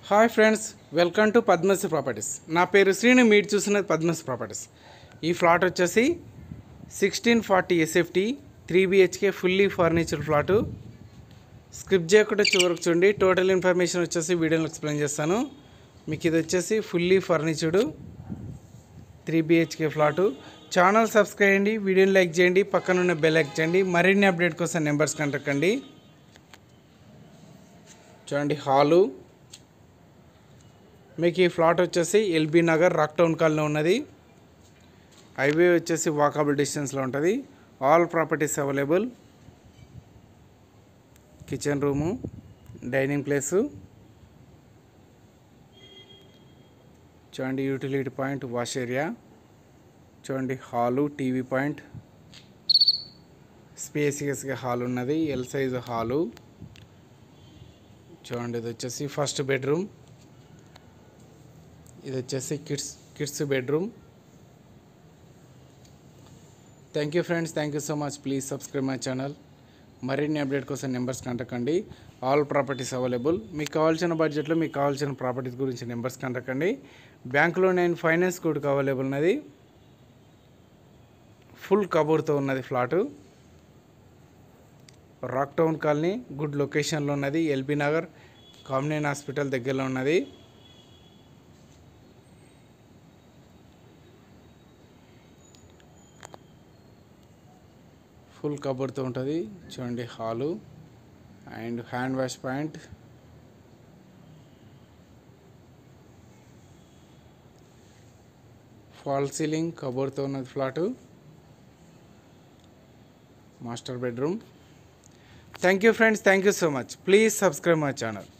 Hi friends, welcome to Padmasri properties. నా పేరు శ్రీను. మీరు చూస్తున్నది పద్మశ్రీ ప్రాపర్టీస్. ఈ ఫ్లాట్ వచ్చేసి 1640 SFT 3 BHK fully furniture flat. Skip చేయకుండా చివరికి చూడండి. టోటల్ ఇన్ఫర్మేషన్ వచ్చేసి వీడియోలో ఎక్స్ప్లెయిన్ చేస్తాను. మీకు ఇది వచ్చేసి fully ఫర్నిచర్డ్ 3 BHK flat. Channel subscribe చేయండి, వీడియోని లైక్ చేయండి, పక్కన ఉన్న బెల్ లైక్ చేయండి. మరిన్ని అప్డేట్ కోసం నెంబర్స్ కాంటాక్ట్ కండి. చూడండి, హాలు. మీకు ఈ ఫ్లాట్ వచ్చేసి LB Nagar rock town colony ఉన్నది. హైవే వచ్చేసి వాకబుల్ డిస్టెన్స్లో ఉంటుంది. All properties available. Kitchen room, dining place, చూడండి యూటిలిటీ పాయింట్, వాష్ ఏరియా, చూడండి హాలు, టీవీ పాయింట్, స్పేసియస్గా హాల్ ఉన్నది. L size hall. చూడండి, ఇది వచ్చేసి ఫస్ట్ బెడ్రూమ్. ఇది వచ్చేసి kids bedroom. Thank you friends, thank you so much. Please subscribe my channel. మరిన్ని update కోసం నెంబర్స్ కాంటాక్ట్ కండి. All properties available. మీకు కావాల్సిన బడ్జెట్లో మీకు కావాల్సిన ప్రాపర్టీస్ గురించి నెంబర్స్ కాంటాక్ట్ కండి. బ్యాంకులో నేను ఫైనాన్స్ కూడా అవైలబుల్ ఉన్నది. ఫుల్ కబోర్డ్తో ఉన్నది flat. Rock town colony, good లొకేషన్లో ఉన్నది. ఎల్బీ నగర్ కామినేని హాస్పిటల్ దగ్గరలో ఉన్నది. ఫుల్ కబోర్డ్తో ఉంటుంది. చూడండి hall and hand wash point, false ceiling, కబోర్డ్తో ఉన్నది flat. Master bedroom. Thank you friends, thank you so much. Please subscribe my channel.